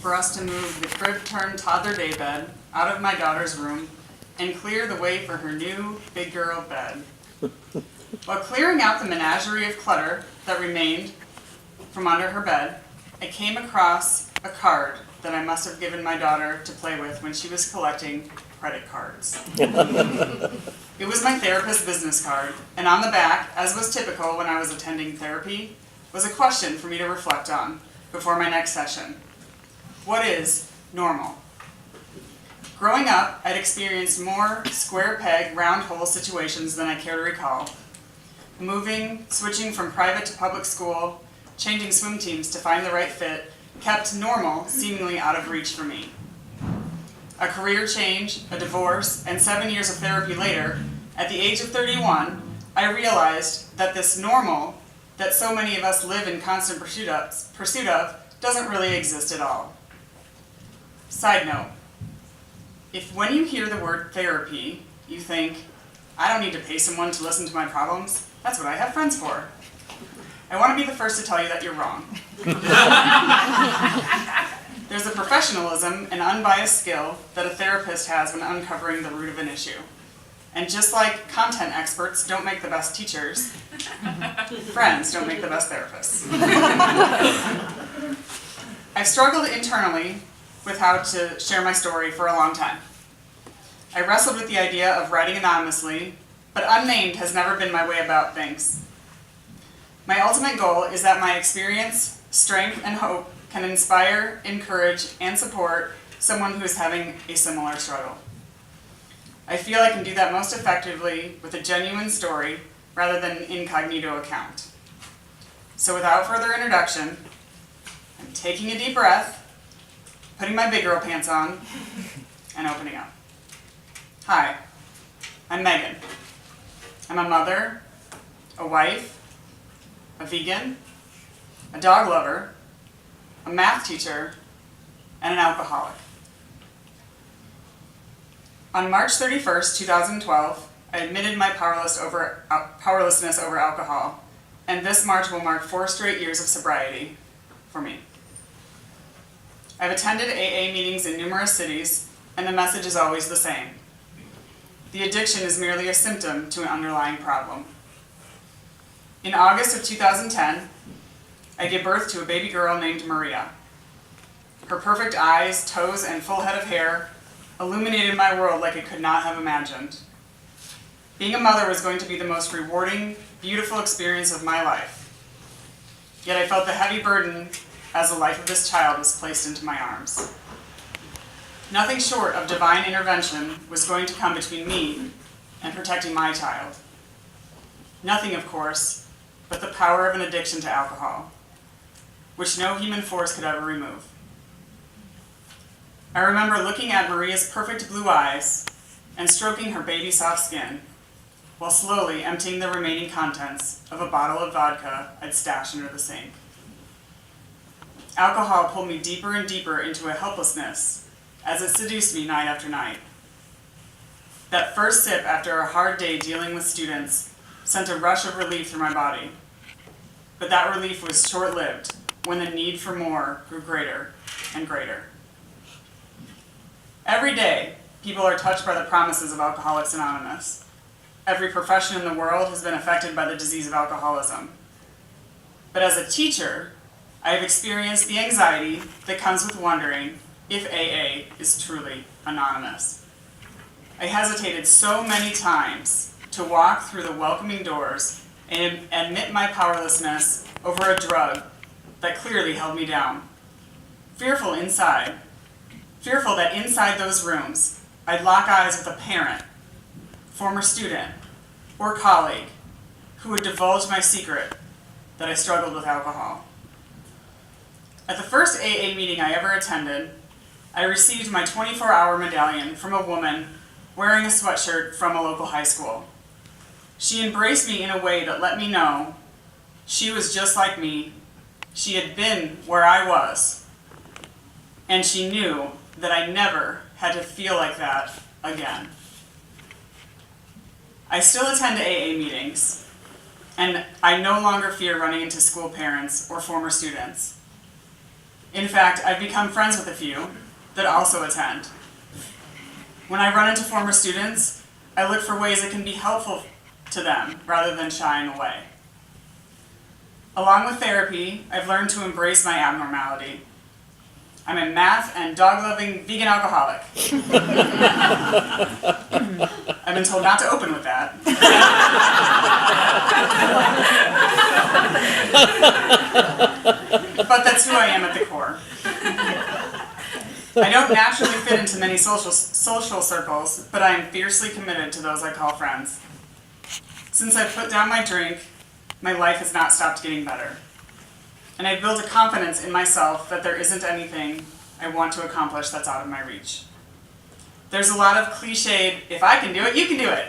for us to move the crib-turned toddler daybed out of my daughter's room and clear the way for her new big girl bed. While clearing out the menagerie of clutter that remained from under her bed, I came across a card that I must have given my daughter to play with when she was collecting credit cards. It was my therapist's business card, and on the back, as was typical when I was attending therapy, was a question for me to reflect on before my next session. What is normal? Growing up, I'd experienced more square peg, round hole situations than I care to recall. Moving, switching from private to public school, changing swim teams to find the right fit, kept normal seemingly out of reach for me. A career change, a divorce, and 7 years of therapy later, at the age of 31, I realized that this normal that so many of us live in constant pursuit of doesn't really exist at all. Side note, if when you hear the word therapy, you think, I don't need to pay someone to listen to my problems, that's what I have friends for. I want to be the first to tell you that you're wrong. There's a professionalism and unbiased skill that a therapist has when uncovering the root of an issue. And just like content experts don't make the best teachers, friends don't make the best therapists. I've struggled internally with how to share my story for a long time. I wrestled with the idea of writing anonymously, but unnamed has never been my way about things. My ultimate goal is that my experience, strength, and hope can inspire, encourage, and support someone who is having a similar struggle. I feel I can do that most effectively with a genuine story rather than an incognito account. So without further introduction, I'm taking a deep breath, putting my big girl pants on, and opening up. Hi, I'm Megan. I'm a mother, a wife, a vegan, a dog lover, a math teacher, and an alcoholic. On March 31st, 2012, I admitted my powerlessness over alcohol, and this March will mark 4 straight years of sobriety for me. I've attended AA meetings in numerous cities, and the message is always the same. The addiction is merely a symptom to an underlying problem. In August of 2010, I gave birth to a baby girl named Maria. Her perfect eyes, toes, and full head of hair illuminated my world like I could not have imagined. Being a mother was going to be the most rewarding, beautiful experience of my life. Yet I felt the heavy burden as the life of this child was placed into my arms. Nothing short of divine intervention was going to come between me and protecting my child. Nothing, of course, but the power of an addiction to alcohol, which no human force could ever remove. I remember looking at Maria's perfect blue eyes and stroking her baby soft skin, while slowly emptying the remaining contents of a bottle of vodka I'd stashed under the sink. Alcohol pulled me deeper and deeper into a helplessness as it seduced me night after night. That first sip after a hard day dealing with students sent a rush of relief through my body. But that relief was short-lived when the need for more grew greater and greater. Every day, people are touched by the promises of Alcoholics Anonymous. Every profession in the world has been affected by the disease of alcoholism. But as a teacher, I have experienced the anxiety that comes with wondering if AA is truly anonymous. I hesitated so many times to walk through the welcoming doors and admit my powerlessness over a drug that clearly held me down. Fearful that inside those rooms, I'd lock eyes with a parent, former student, or colleague who would divulge my secret that I struggled with alcohol. At the first AA meeting I ever attended, I received my 24-hour medallion from a woman wearing a sweatshirt from a local high school. She embraced me in a way that let me know she was just like me. She had been where I was, and she knew that I never had to feel like that again. I still attend AA meetings, and I no longer fear running into school parents or former students. In fact, I've become friends with a few that also attend. When I run into former students, I look for ways it can be helpful to them rather than shying away. Along with therapy, I've learned to embrace my abnormality. I'm a math and dog-loving vegan alcoholic. I've been told not to open with that. But that's who I am at the core. I don't naturally fit into many social circles, but I am fiercely committed to those I call friends. Since I've put down my drink, my life has not stopped getting better. And I've built a confidence in myself that there isn't anything I want to accomplish that's out of my reach. There's a lot of cliched, if I can do it, you can do it,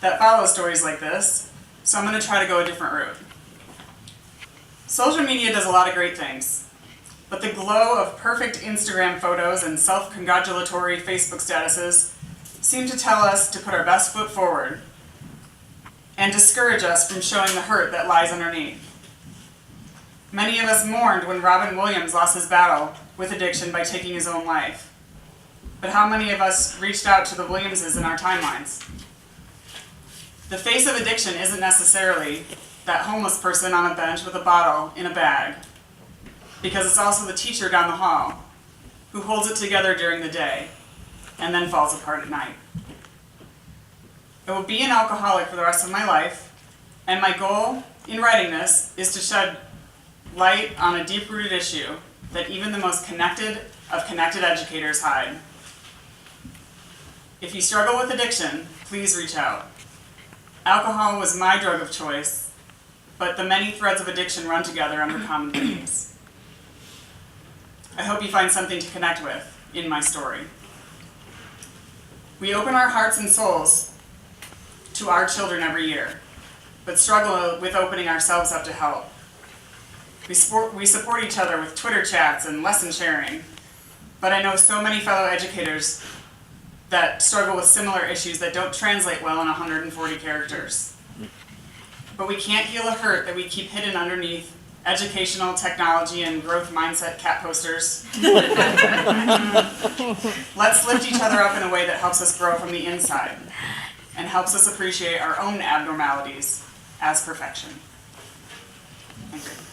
that follow stories like this, so I'm going to try to go a different route. Social media does a lot of great things, but the glow of perfect Instagram photos and self-congratulatory Facebook statuses seem to tell us to put our best foot forward and discourage us from showing the hurt that lies underneath. Many of us mourned when Robin Williams lost his battle with addiction by taking his own life. But how many of us reached out to the Williamses in our timelines? The face of addiction isn't necessarily that homeless person on a bench with a bottle in a bag, because it's also the teacher down the hall who holds it together during the day and then falls apart at night. I will be an alcoholic for the rest of my life, and my goal in writing this is to shed light on a deep-rooted issue that even the most connected of connected educators hide. If you struggle with addiction, please reach out. Alcohol was my drug of choice, but the many threads of addiction run together under common themes. I hope you find something to connect with in my story. We open our hearts and souls to our children every year, but struggle with opening ourselves up to help. We support each other with Twitter chats and lesson sharing, but I know so many fellow educators that struggle with similar issues that don't translate well in 140 characters. But we can't heal a hurt that we keep hidden underneath educational, technology, and growth mindset cat posters. Let's lift each other up in a way that helps us grow from the inside and helps us appreciate our own abnormalities as perfection. Thank you.